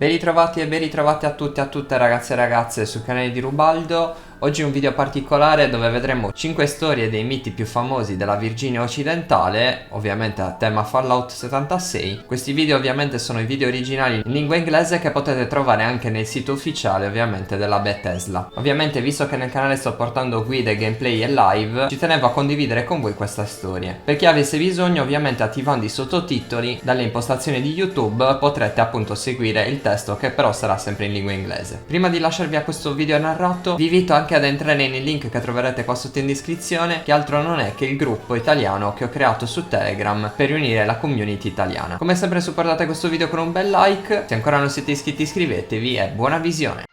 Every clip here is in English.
Ben ritrovati e ben ritrovati a tutti e a tutte ragazzi e ragazze sul canale di Rubaldo. Oggi un video particolare dove vedremo 5 storie dei miti più famosi della Virginia occidentale, ovviamente a tema Fallout 76. Questi video ovviamente sono i video originali in lingua inglese che potete trovare anche nel sito ufficiale ovviamente della Bethesda. Ovviamente visto che nel canale sto portando guide, gameplay e live, ci tenevo a condividere con voi queste storie. Per chi avesse bisogno, ovviamente attivando i sottotitoli dalle impostazioni di YouTube potrete appunto seguire il testo che però sarà sempre in lingua inglese. Prima di lasciarvi a questo video narrato, vi invito anche ad entrare nei link che troverete qua sotto in descrizione, che altro non è che il gruppo italiano che ho creato su Telegram per riunire la community italiana. Come sempre supportate questo video con un bel like, se ancora non siete iscritti iscrivetevi e buona visione!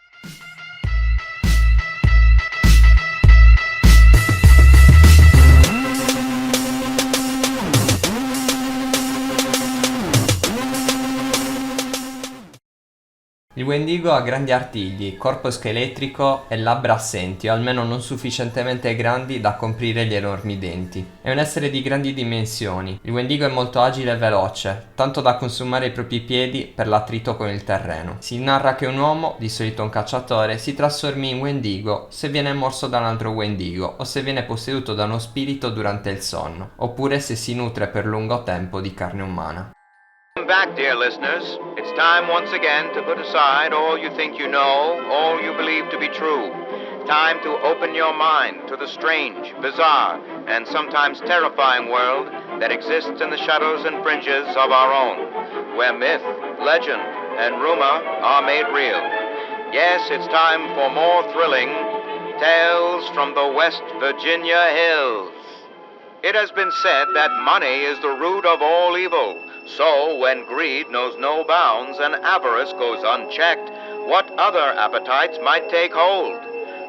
Il Wendigo ha grandi artigli, corpo scheletrico e labbra assenti o almeno non sufficientemente grandi da coprire gli enormi denti. È un essere di grandi dimensioni. Il Wendigo è molto agile e veloce, tanto da consumare i propri piedi per l'attrito con il terreno. Si narra che un uomo, di solito un cacciatore, si trasformi in Wendigo se viene morso da un altro Wendigo o se viene posseduto da uno spirito durante il sonno, oppure se si nutre per lungo tempo di carne umana. Welcome back, dear listeners. It's time once again to put aside all you think you know, all you believe to be true. Time to open your mind to the strange, bizarre, and sometimes terrifying world that exists in the shadows and fringes of our own, where myth, legend, and rumor are made real. Yes, it's time for more thrilling tales from the West Virginia hills. It has been said that money is the root of all evil. So, when greed knows no bounds and avarice goes unchecked, what other appetites might take hold?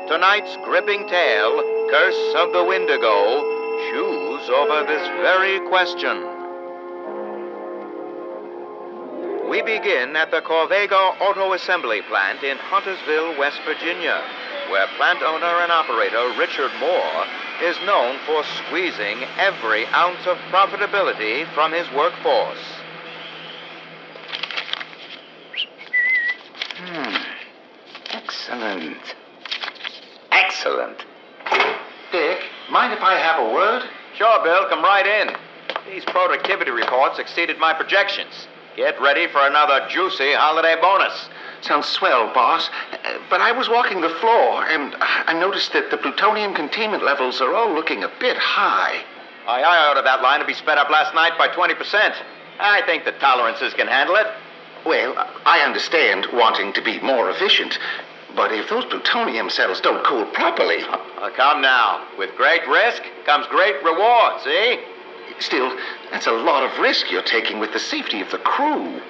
Tonight's gripping tale, Curse of the Wendigo, chews over this very question. We begin at the Corvega Auto Assembly Plant in Huntersville, West Virginia, where plant owner and operator Richard Moore is known for squeezing every ounce of profitability from his workforce. Excellent. Excellent. Dick, mind if I have a word? Sure, Bill, come right in. These productivity reports exceeded my projections. Get ready for another juicy holiday bonus. Sounds swell, boss. But I was walking the floor, and I noticed that the plutonium containment levels are all looking a bit high. I ordered that line to be sped up last night by 20%. I think the tolerances can handle it. Well, I understand wanting to be more efficient, but if those plutonium cells don't cool properly... Come now. With great risk comes great reward, see? Still, that's a lot of risk you're taking with the safety of the crew.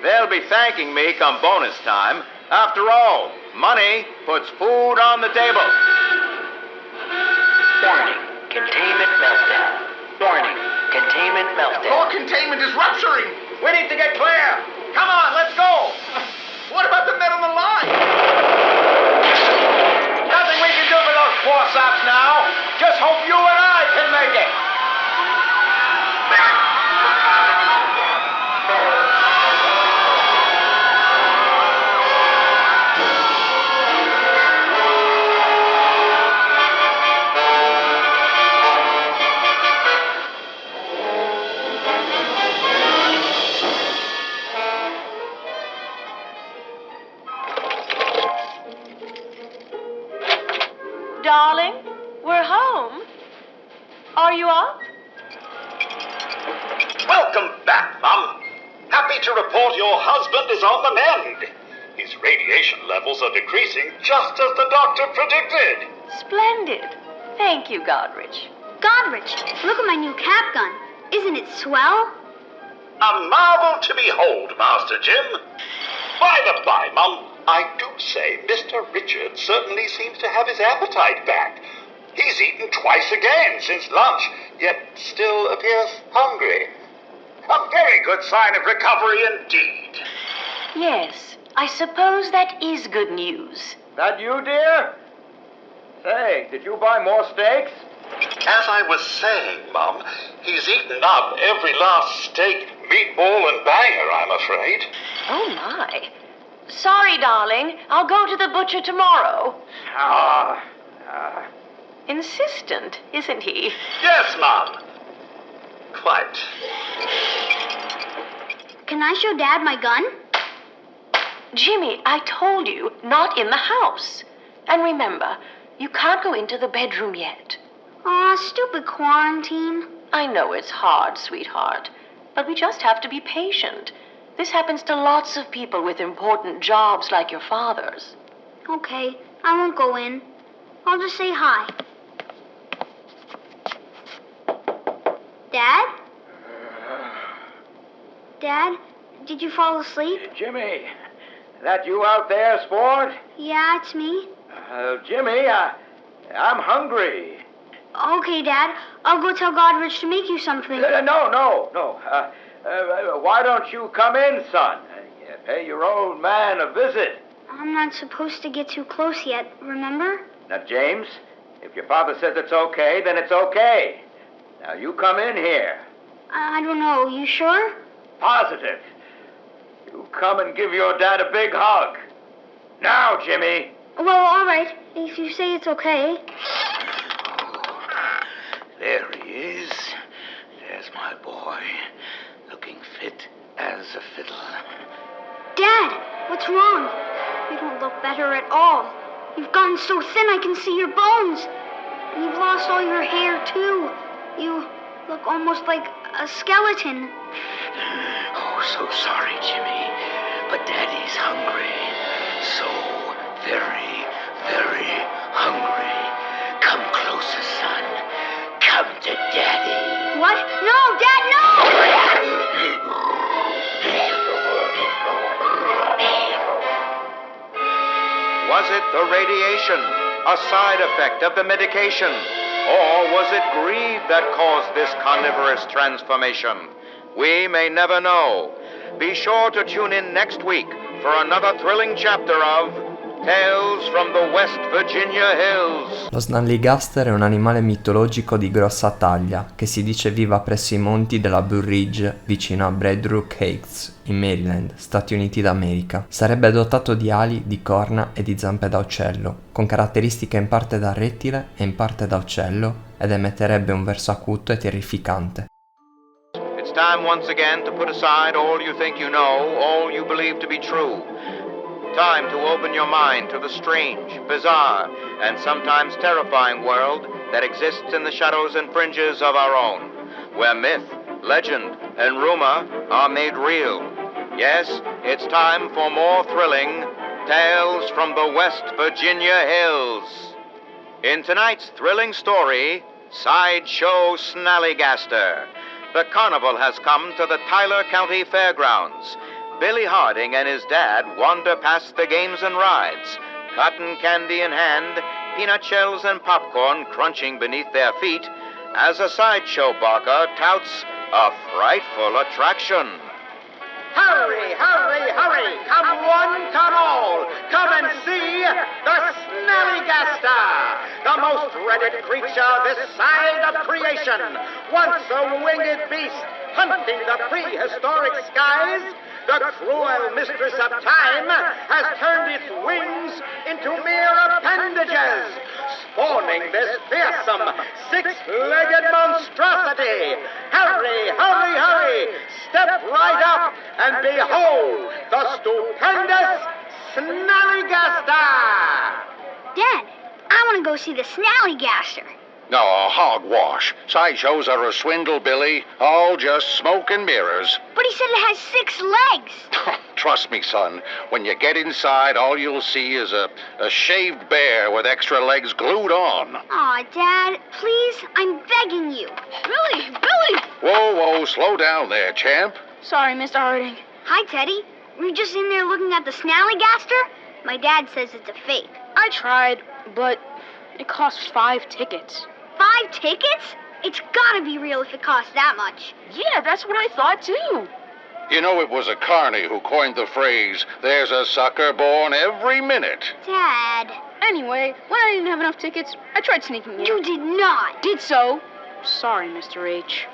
They'll be thanking me come bonus time. After all, money puts food on the table. Warning, containment meltdown. Warning, containment meltdown. Core containment is rupturing! We need to get clear. Come on, let's go. What about the men on the line? Nothing we can do for those poor sops now. Just hope you and I can make it. Darling, we're home. Are you up? Welcome back, Mum. Happy to report your husband is on the mend. His radiation levels are decreasing just as the doctor predicted. Splendid. Thank you, Godrich. Godrich, look at my new cap gun. Isn't it swell? A marvel to behold, Master Jim. By the by, Mum, I do say Mr. Richard certainly seems to have his appetite back. He's eaten twice again since lunch, yet still appears hungry. A very good sign of recovery indeed. Yes, I suppose that is good news. That you, dear? Say, did you buy more steaks? As I was saying, Mum, he's eaten up every last steak, meatball and banger, I'm afraid. Oh, my. Sorry, darling. I'll go to the butcher tomorrow. Insistent, isn't he? Yes, Mom. Quite. Can I show Dad my gun? Jimmy, I told you, not in the house. And remember, you can't go into the bedroom yet. Aw, stupid quarantine. I know it's hard, sweetheart, but we just have to be patient. This happens to lots of people with important jobs like your father's. Okay, I won't go in. I'll just say hi. Dad? Dad, did you fall asleep? Jimmy, that you out there, sport? Yeah, it's me. Jimmy, I'm hungry. Okay, Dad. I'll go tell Godrich to make you something. No. Why don't you come in, son? Pay your old man a visit. I'm not supposed to get too close yet, remember? Now, James, if your father says it's okay, then it's okay. Now, you come in here. I don't know. You sure? Positive. You come and give your dad a big hug. Now, Jimmy. Well, all right. If you say it's okay. There he is. There's my boy, looking fit as a fiddle. Dad, what's wrong? You don't look better at all. You've gotten so thin I can see your bones. And you've lost all your hair, too. You look almost like a skeleton. Oh, so sorry, Jimmy. But Daddy's hungry. So very, very hungry. Come closer, son. Come to Daddy. What? No, Dad, no! Was it the radiation, a side effect of the medication? Or was it greed that caused this carnivorous transformation? We may never know. Be sure to tune in next week for another thrilling chapter of Tales from the West Virginia Hills. Lo snallygaster è un animale mitologico di grossa taglia che si dice viva presso i monti della Blue Ridge vicino a Bradbrook Heights in Maryland, Stati Uniti d'America. Sarebbe dotato di ali, di corna e di zampe da uccello, con caratteristiche in parte da rettile e in parte da uccello, ed emetterebbe un verso acuto e terrificante. It's time once again to put aside all you think you know, all you believe to be true. Time to open your mind to the strange, bizarre, and sometimes terrifying world that exists in the shadows and fringes of our own, where myth, legend, and rumor are made real. Yes, it's time for more thrilling Tales from the West Virginia Hills. In tonight's thrilling story, Sideshow Snallygaster. The carnival has come to the Tyler County Fairgrounds. Billy Harding and his dad wander past the games and rides, cotton candy in hand, peanut shells and popcorn crunching beneath their feet, as a sideshow barker touts a frightful attraction. Hurry, hurry, hurry! Come one, come all! Come and see the Snallygaster, the most dreaded creature this side of creation. Once a winged beast hunting the prehistoric skies, the cruel mistress of time has turned its wings into mere appendages, spawning this fearsome six-legged monstrosity. Hurry, hurry, hurry! Step right up and behold the stupendous Snallygaster! Dad, I want to go see the Snallygaster. No, hogwash. Sideshows are a swindle, Billy. All just smoke and mirrors. But he said it has 6 legs. Trust me, son. When you get inside, all you'll see is a shaved bear with extra legs glued on. Aw, Dad, please, I'm begging you. Billy! Whoa, slow down there, champ. Sorry, Mr. Harding. Hi, Teddy. Were you just in there looking at the Snallygaster? My dad says it's a fake. I tried, but it costs 5 tickets. 5 tickets? It's gotta be real if it costs that much. Yeah, that's what I thought, too. You know, it was a carny who coined the phrase, there's a sucker born every minute. Dad. Anyway, when I didn't have enough tickets, I tried sneaking in. You did not. Did so. Sorry, Mr. H.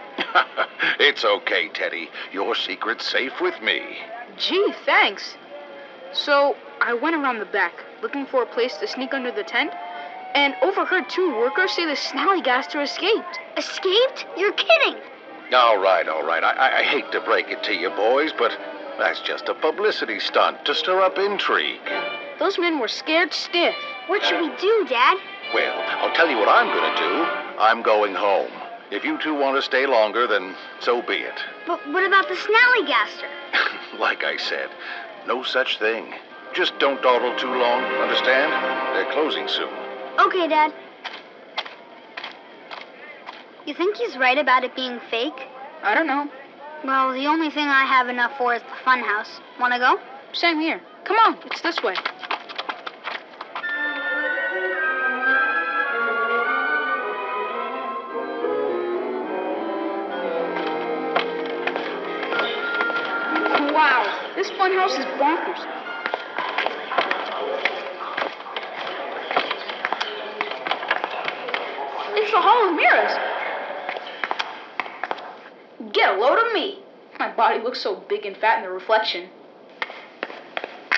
It's okay, Teddy. Your secret's safe with me. Gee, thanks. So, I went around the back, looking for a place to sneak under the tent, and overheard 2 workers say the snallygaster escaped. Escaped? You're kidding. All right. I hate to break it to you, boys, but that's just a publicity stunt to stir up intrigue. Those men were scared stiff. What should we do, Dad? Well, I'll tell you what I'm going to do. I'm going home. If you two want to stay longer, then so be it. But what about the snallygaster? Like I said, no such thing. Just don't dawdle too long, understand? They're closing soon. Okay, Dad. You think he's right about it being fake? I don't know. Well, the only thing I have enough for is the funhouse. Wanna go? Same here. Come on, it's this way. Wow, this funhouse is bonkers. It's the Hall of Mirrors. Get a load of me. My body looks so big and fat in the reflection.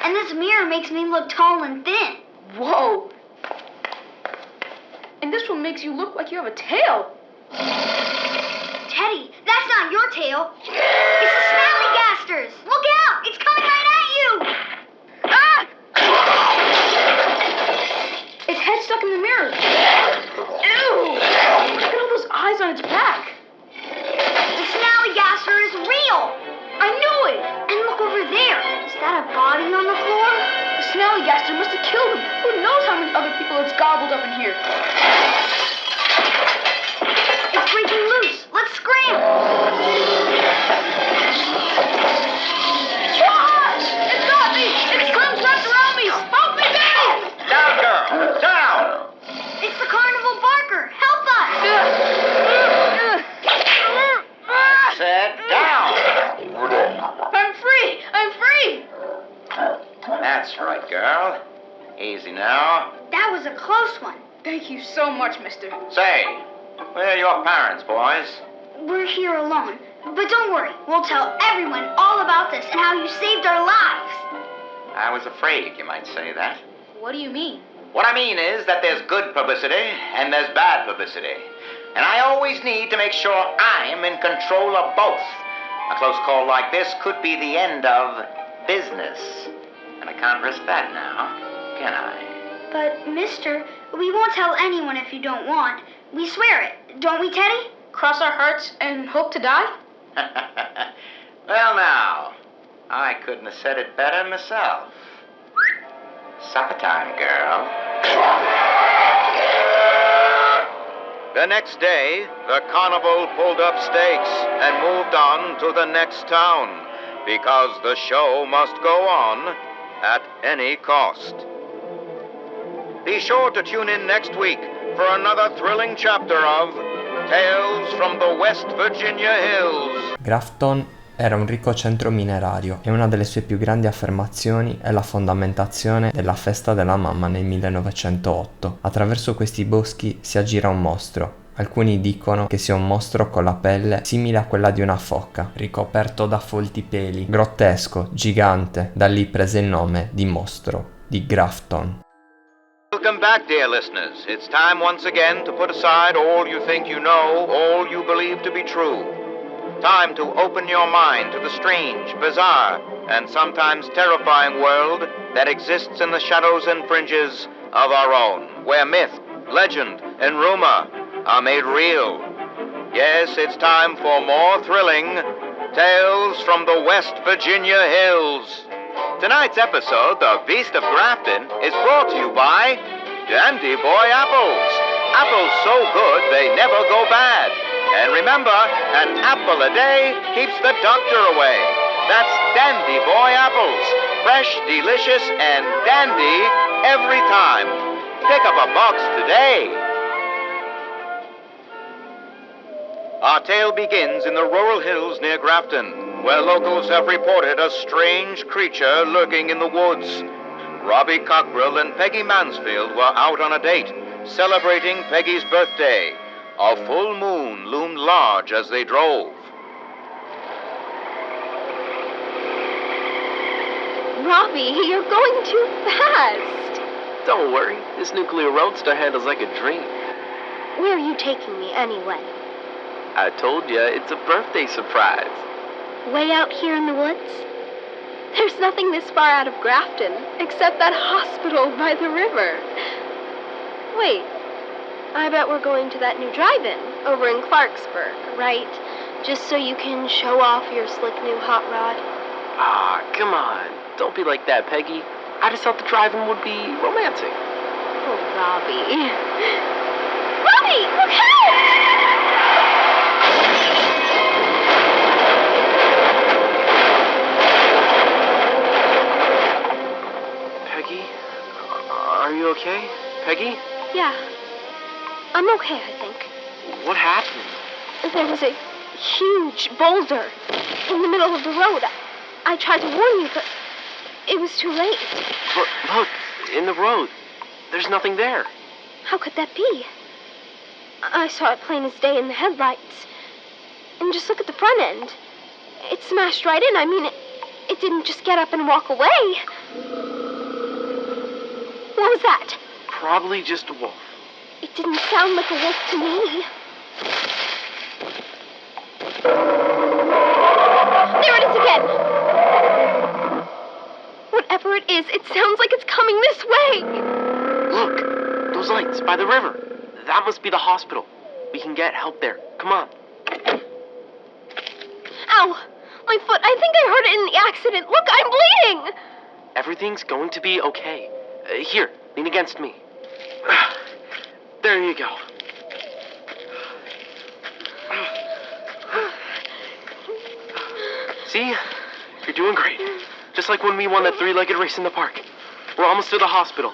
And this mirror makes me look tall and thin. Whoa. And this one makes you look like you have a tail. Teddy, that's not your tail. It's the snallygaster's. Look out! It's coming right at you! Ah! Its head's stuck in the mirror. Ew! Look at all those eyes on its back. The snallygaster is real! I knew it! And look over there. Is that a body on the floor? The snallygaster must have killed him. Who knows how many other people it's gobbled up in here? It's breaking loose. Let's scram! Ah! It's got me! Its limbs wrapped around me! Help me, Daddy! Down, girl! Down! It's the carnival barker. Help us! Sit down. I'm free! I'm free! That's right, girl. Easy now. That was a close one. Thank you so much, mister. Say, where are your parents, boys? We're here alone. But don't worry. We'll tell everyone all about this and how you saved our lives. I was afraid you might say that. What do you mean? What I mean is that there's good publicity and there's bad publicity. And I always need to make sure I'm in control of both. A close call like this could be the end of business. And I can't risk that now, can I? But, mister, we won't tell anyone if you don't want. We swear it. Don't we, Teddy? Cross our hearts and hope to die? Well, now, I couldn't have said it better myself. Supper time, girl. The next day, the carnival pulled up stakes and moved on to the next town, because the show must go on at any cost. Be sure to tune in next week for another thrilling chapter of Tales from the West Virginia Hills. Grafton era un ricco centro minerario e una delle sue più grandi affermazioni è la fondamentazione della festa della mamma nel 1908. Attraverso questi boschi si aggira un mostro. Alcuni dicono che sia un mostro con la pelle simile a quella di una foca, ricoperto da folti peli, grottesco, gigante. Da lì prese il nome di mostro di Grafton. Welcome back, dear listeners. It's time once again to put aside all you think you know, all you believe to be true. Time to open your mind to the strange, bizarre, and sometimes terrifying world that exists in the shadows and fringes of our own, where myth, legend, and rumor are made real. Yes, it's time for more thrilling Tales from the West Virginia Hills. Tonight's episode, The Beast of Grafton, is brought to you by Dandy Boy Apples. Apples so good they never go bad. And remember, an apple a day keeps the doctor away. That's Dandy Boy Apples. Fresh, delicious, and dandy every time. Pick up a box today. Our tale begins in the rural hills near Grafton, where locals have reported a strange creature lurking in the woods. Robbie Cockrell and Peggy Mansfield were out on a date, celebrating Peggy's birthday. A full moon loomed large as they drove. Robbie, you're going too fast. Don't worry, this nuclear roadster handles like a dream. Where are you taking me anyway? I told ya, it's a birthday surprise. Way out here in the woods? There's nothing this far out of Grafton except that hospital by the river. Wait, I bet we're going to that new drive-in over in Clarksburg, right? Just so you can show off your slick new hot rod. Ah, come on. Don't be like that, Peggy. I just thought the drive-in would be romantic. Oh, Robbie. Robbie, look out! Peggy? Are you okay? Peggy? Yeah, I'm okay, I think. What happened? There was a huge boulder in the middle of the road. I tried to warn you, but it was too late. But look, in the road. There's nothing there. How could that be? I saw it plain as day in the headlights. And just look at the front end. It smashed right in. I mean, it didn't just get up and walk away. What was that? Probably just a wolf. It didn't sound like a wolf to me. There it is again! Whatever it is, it sounds like it's coming this way! Look, those lights by the river. That must be the hospital. We can get help there. Come on. Ow! My foot, I think I hurt it in the accident. Look, I'm bleeding! Everything's going to be okay. Here, lean against me. There you go. See? You're doing great. Just like when we won that three-legged race in the park. We're almost to the hospital.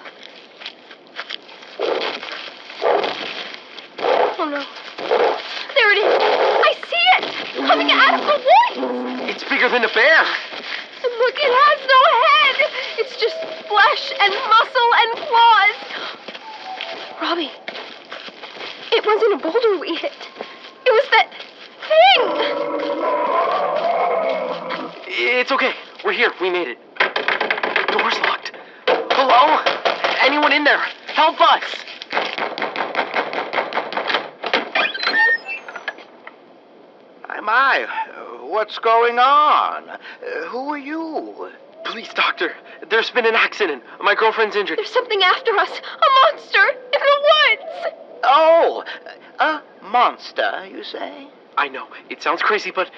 Oh, no. There it is. I see it! Coming out of the woods! It's bigger than a bear. And look, it has no head! It's just flesh and muscle and claws. Robbie, it wasn't a boulder we hit. It was that thing! It's okay. We're here. We made it. Door's locked. Hello? Anyone in there? Help us! My, what's going on? Who are you? Please, doctor. There's been an accident. My girlfriend's injured. There's something after us. A monster in the woods. Oh, a monster, you say? I know. It sounds crazy, but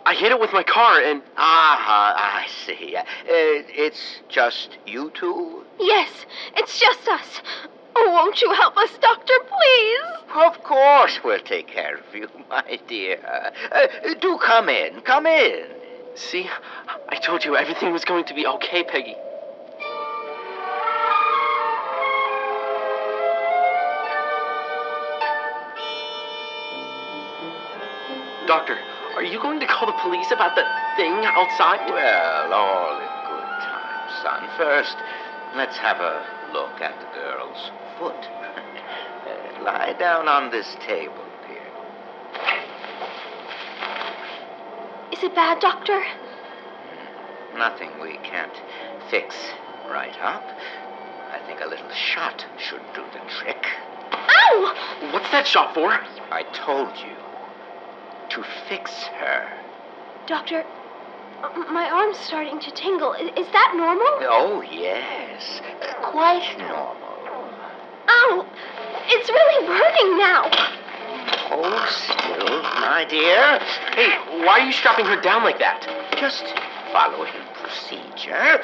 I hit it with my car and... I see. It's just you two? Yes, it's just us. Oh, won't you help us, doctor, please? Of course we'll take care of you, my dear. Do come in. Come in. See? I told you everything was going to be okay, Peggy. Doctor, are you going to call the police about that thing outside? Well, all in good time, son. First, let's have a look at the girl's foot. Lie down on this table, dear. Is it bad, doctor? Nothing we can't fix right up. I think a little shot should do the trick. Ow! What's that shot for? I told you. To fix her. Doctor, my arm's starting to tingle. Is that normal? Oh, yes. Quite normal. Ow! It's really burning now. Hold still, my dear. Hey, why are you strapping her down like that? Just following procedure.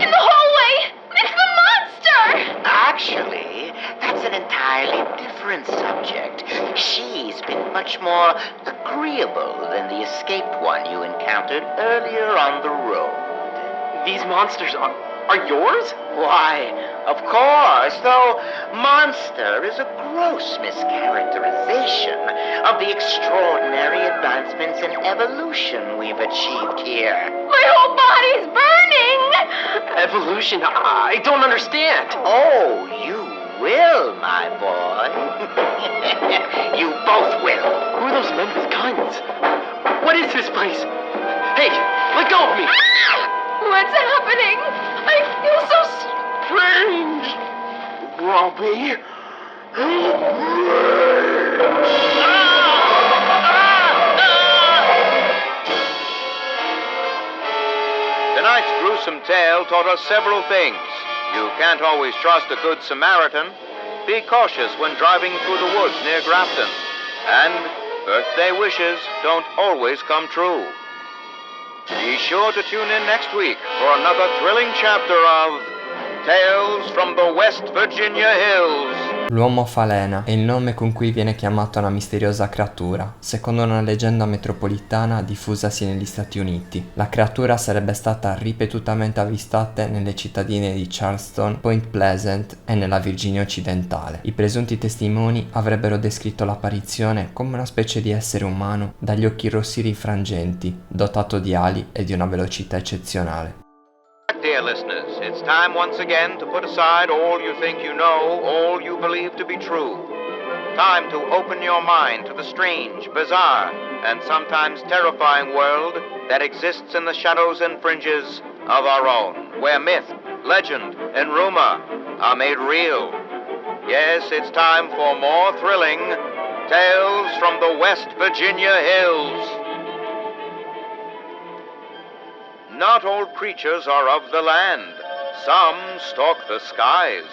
In the hallway! It's the monster! Actually, that's an entirely different subject. She's been much more agreeable than the escaped one you encountered earlier on the road. These monsters are yours? Why, of course, though monster is a gross mischaracterization of the extraordinary advancements in evolution we've achieved here. My whole body's burning! Evolution? I don't understand. Oh, you will, my boy. You both will. Who are those men with guns? What is this place? Hey, let go of me! What's happening? I feel so strange. Robbie? Tonight's gruesome tale taught us several things. You can't always trust a good Samaritan. Be cautious when driving through the woods near Grafton. And birthday wishes don't always come true. Be sure to tune in next week for another thrilling chapter of Tales from the West Virginia Hills. L'uomo falena è il nome con cui viene chiamata una misteriosa creatura, secondo una leggenda metropolitana diffusasi negli Stati Uniti. La creatura sarebbe stata ripetutamente avvistata nelle cittadine di Charleston, Point Pleasant e nella Virginia occidentale. I presunti testimoni avrebbero descritto l'apparizione come una specie di essere umano dagli occhi rossi rifrangenti, dotato di ali e di una velocità eccezionale. Dear listeners, it's time once again to put aside all you think you know, all you believe to be true. Time to open your mind to the strange, bizarre, and sometimes terrifying world that exists in the shadows and fringes of our own, where myth, legend, and rumor are made real. Yes, it's time for more thrilling Tales from the West Virginia Hills. Not all creatures are of the land. Some stalk the skies.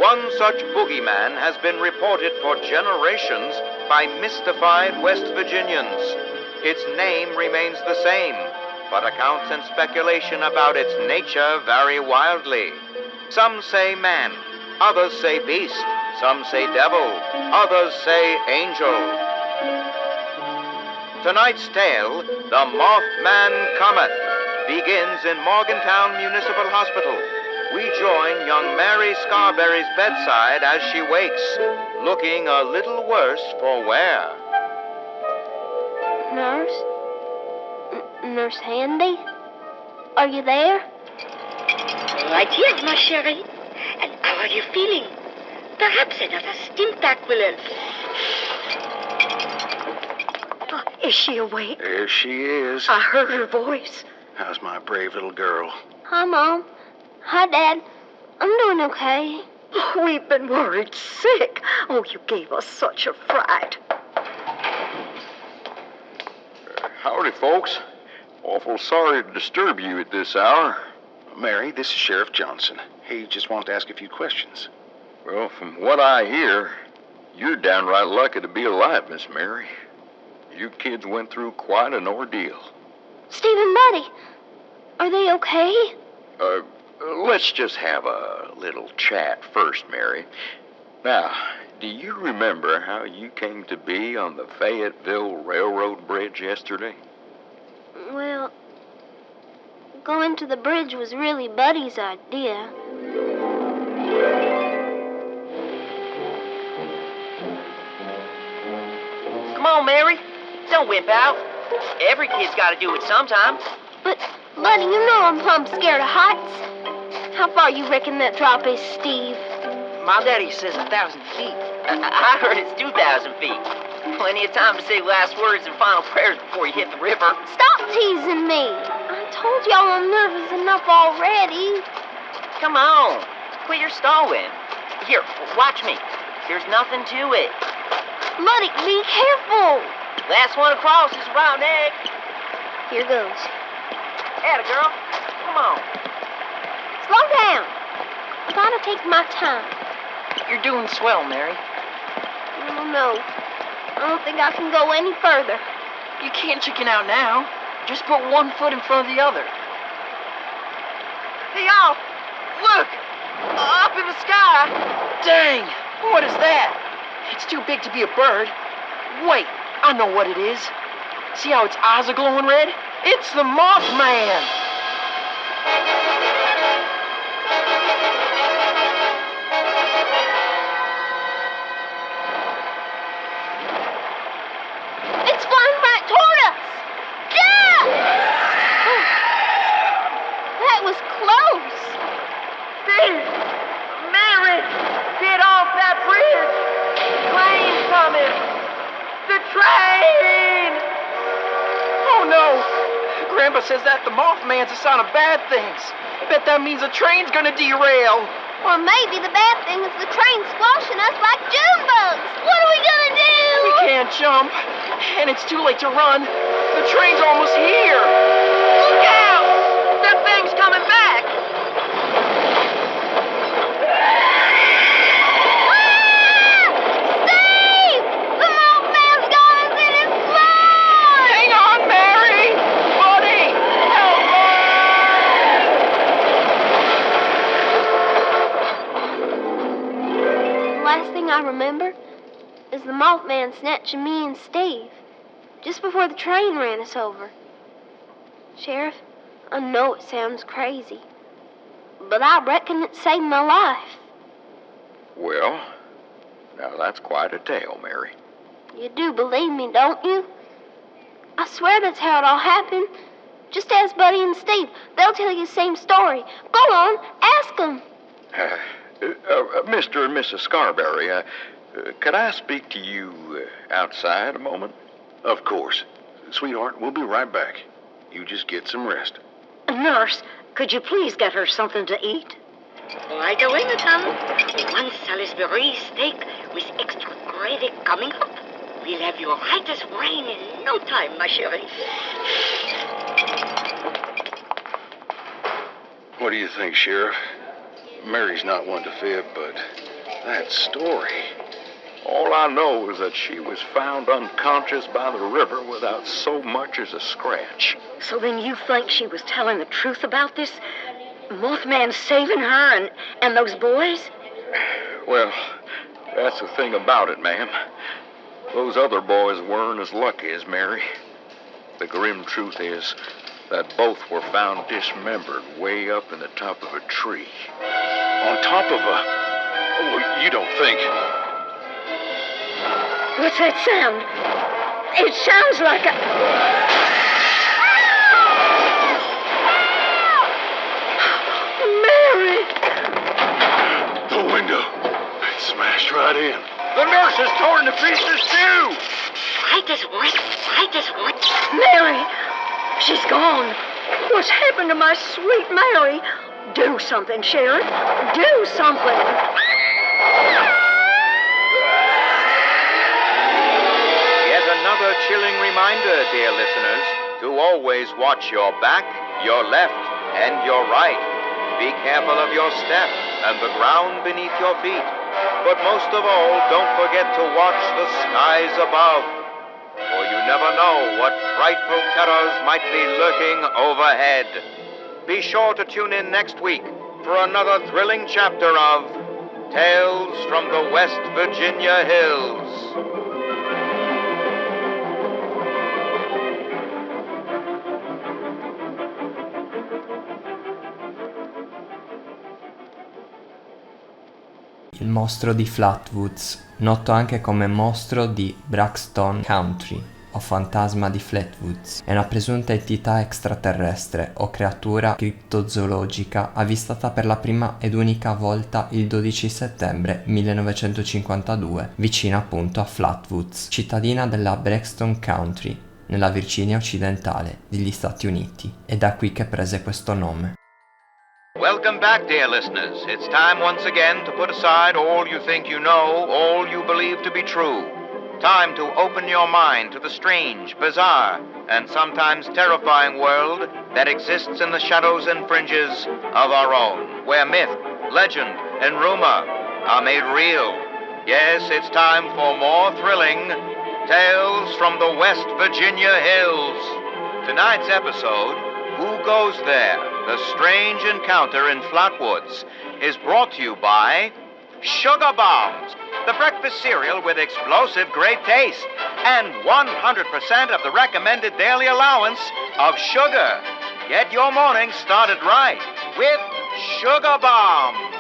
One such boogeyman has been reported for generations by mystified West Virginians. Its name remains the same, but accounts and speculation about its nature vary wildly. Some say man, others say beast, some say devil, others say angel. Tonight's tale, The Mothman Cometh, begins in Morgantown Municipal Hospital. We join young Mary Scarberry's bedside as she wakes, looking a little worse for wear. Nurse? Nurse Handy? Are you there? Right here, ma chérie. And how are you feeling? Perhaps another stim pack will help. Oh, is she awake? There she is. I heard her voice. How's my brave little girl? Hi, Mom. Hi, Dad. I'm doing okay. Oh, we've been worried sick. Oh, you gave us such a fright. Howdy, folks. Awful sorry to disturb you at this hour. Mary, this is Sheriff Johnson. He just wanted to ask a few questions. Well, from what I hear, you're downright lucky to be alive, Miss Mary. You kids went through quite an ordeal. Steve and Buddy, are they okay? Let's just have a little chat first, Mary. Now, do you remember how you came to be on the Fayetteville Railroad Bridge yesterday? Well, going to the bridge was really Buddy's idea. Come on, Mary. Don't whip out. Every kid's got to do it sometime. But, Buddy, you know I'm plumb scared of heights. How far you reckon that drop is, Steve? My daddy says 1,000 feet. I heard it's 2,000 feet. Plenty of time to say last words and final prayers before you hit the river. Stop teasing me. I told y'all I'm nervous enough already. Come on. Quit your stalling. Here, watch me. There's nothing to it. Buddy, be careful. Last one across is a round egg. Here goes. Atta girl. Come on. Slow down. I gotta take my time. You're doing swell, Mary. No. I don't think I can go any further. You can't chicken out now. Just put one foot in front of the other. Hey, y'all. Look. Up in the sky. Dang. What is that? It's too big to be a bird. Wait. I know what it is. See how its eyes are glowing red? It's the Mothman! It's flying right toward us! Yeah! That was close. Steve! Mary! Get off that bridge! Train's coming! The train! Oh no! Grandpa says that the Mothman's a sign of bad things. I bet that means the train's gonna derail. Or maybe the bad thing is the train squashing us like June bugs. What are we gonna do? We can't jump, and it's too late to run. The train's almost here. Look out! That thing's coming back! Steve! The Mothman's got us in his claws! Hang on, Mary! Buddy! Help The last thing I remember is the Mothman snatching me and Steve just before the train ran us over. Sheriff, I know it sounds crazy, but I reckon it saved my life. Well, now that's quite a tale, Mary. You do believe me, don't you? I swear that's how it all happened. Just ask Buddy and Steve. They'll tell you the same story. Go on, ask them. Mr. and Mrs. Scarberry, could I speak to you outside a moment? Of course. Sweetheart, we'll be right back. You just get some rest. Nurse, could you please get her something to eat? Right away, madame. One Salisbury steak with extra gravy coming up. We'll have you right as rain in no time, ma chérie. What do you think, Sheriff? Mary's not one to fib, but that story... All I know is that she was found unconscious by the river without so much as a scratch. So then you think she was telling the truth about this? Mothman saving her and those boys? Well, that's the thing about it, ma'am. Those other boys weren't as lucky as Mary. The grim truth is that both were found dismembered way up in the top of a tree. On top of a... Oh, you don't think... What's that sound? It sounds like a... Mary! The window. It smashed right in. The nurse is torn to pieces, too! Right as one. Mary! She's gone. What's happened to my sweet Mary? Do something, Sheriff. Do something. Another chilling reminder, dear listeners, to always watch your back, your left, and your right. Be careful of your step and the ground beneath your feet. But most of all, don't forget to watch the skies above. For you never know what frightful terrors might be lurking overhead. Be sure to tune in next week for another thrilling chapter of Tales from the West Virginia Hills. Il mostro di Flatwoods, noto anche come mostro di Braxton Country o fantasma di Flatwoods, è una presunta entità extraterrestre o creatura criptozoologica avvistata per la prima ed unica volta il 12 settembre 1952 vicino appunto a Flatwoods, cittadina della Braxton Country nella Virginia occidentale degli Stati Uniti. È da qui che prese questo nome. Welcome back, dear listeners. It's time once again to put aside all you think you know, all you believe to be true. Time to open your mind to the strange, bizarre, and sometimes terrifying world that exists in the shadows and fringes of our own, where myth, legend, and rumor are made real. Yes, it's time for more thrilling Tales from the West Virginia Hills. Tonight's episode, Who Goes There? The Strange Encounter in Flatwoods, is brought to you by Sugar Bombs, the breakfast cereal with explosive great taste and 100% of the recommended daily allowance of sugar. Get your morning started right with Sugar Bombs.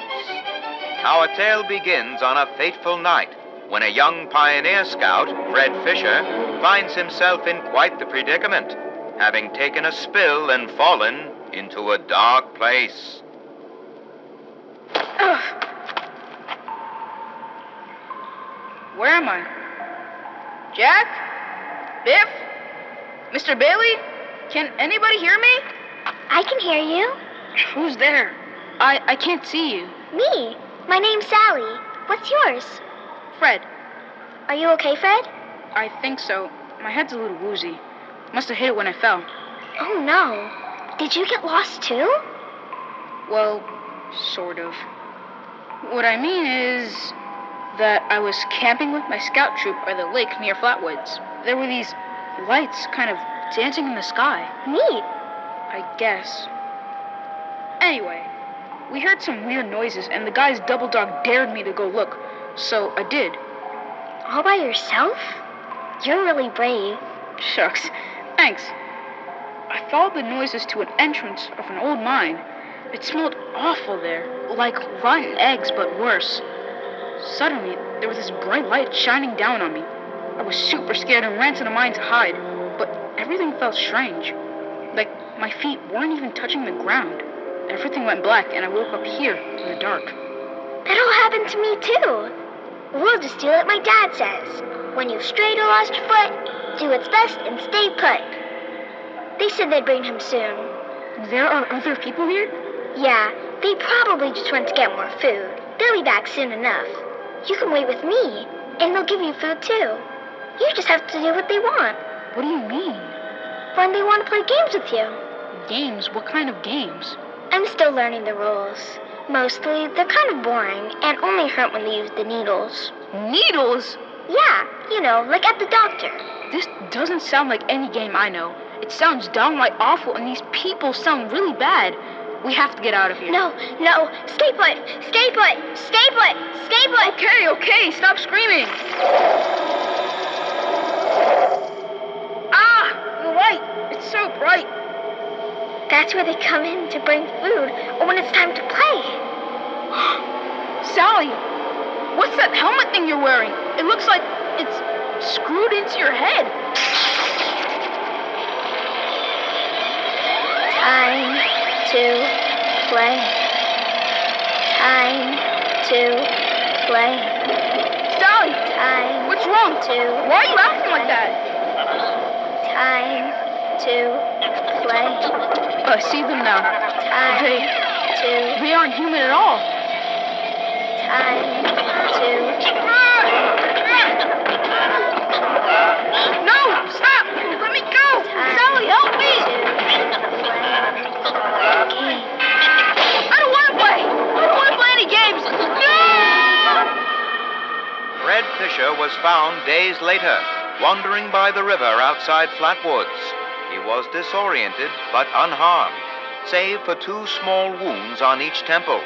Our tale begins on a fateful night when a young pioneer scout, Fred Fisher, finds himself in quite the predicament, having taken a spill and fallen into a dark place. Where am I? Jack? Biff? Mr. Bailey? Can anybody hear me? I can hear you. Who's there? I can't see you. Me. My name's Sally. What's yours? Fred. Are you okay, Fred? I think so. My head's a little woozy. Must have hit it when I fell. Oh, no. Did you get lost, too? Well, sort of. What I mean is that I was camping with my scout troop by the lake near Flatwoods. There were these lights kind of dancing in the sky. Neat. I guess. Anyway, we heard some weird noises, and the guy's double dog dared me to go look, so I did. All by yourself? You're really brave. Shucks. Thanks. I followed the noises to an entrance of an old mine. It smelled awful there, like rotten eggs, but worse. Suddenly, there was this bright light shining down on me. I was super scared and ran to the mine to hide, but everything felt strange. Like my feet weren't even touching the ground. Everything went black, and I woke up here in the dark. That all happened to me, too. We'll just do what my dad says. When you've strayed or lost your foot, do what's best and stay put. They said they'd bring him soon. There are other people here? Yeah, they probably just went to get more food. They'll be back soon enough. You can wait with me, and they'll give you food too. You just have to do what they want. What do you mean? When they want to play games with you. Games? What kind of games? I'm still learning the rules. Mostly, they're kind of boring and only hurt when they use the needles. Needles? Yeah, you know, like at the doctor. This doesn't sound like any game I know. It sounds downright awful, and these people sound really bad. We have to get out of here. No, stay put, stay put, stay put, stay put. Okay, stop screaming. Ah, you're right. It's so bright. That's where they come in to bring food, or when it's time to play. Sally, what's that helmet thing you're wearing? It looks like it's screwed into your head. Time to play. Time to play. Sally! Time. What's wrong? Why are you acting like that? Time to play. I see them now. Time to. They aren't human at all. Time to. No! Stop! Let me go! Sally, help me! I don't want to play! I don't want to play any games! No! Fred Fisher was found days later, wandering by the river outside Flatwoods. He was disoriented but unharmed, save for 2 small wounds on each temple.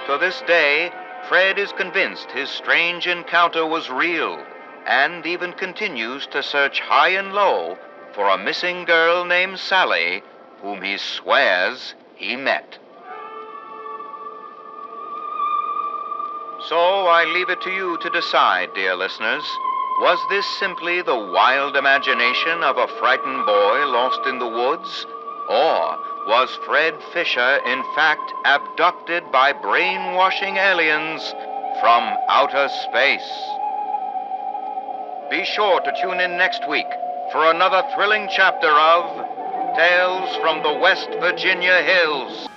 To this day, Fred is convinced his strange encounter was real, and even continues to search high and low for a missing girl named Sally, whom he swears he met. So I leave it to you to decide, dear listeners. Was this simply the wild imagination of a frightened boy lost in the woods? Or was Fred Fisher, in fact, abducted by brainwashing aliens from outer space? Be sure to tune in next week for another thrilling chapter of Tales from the West Virginia Hills.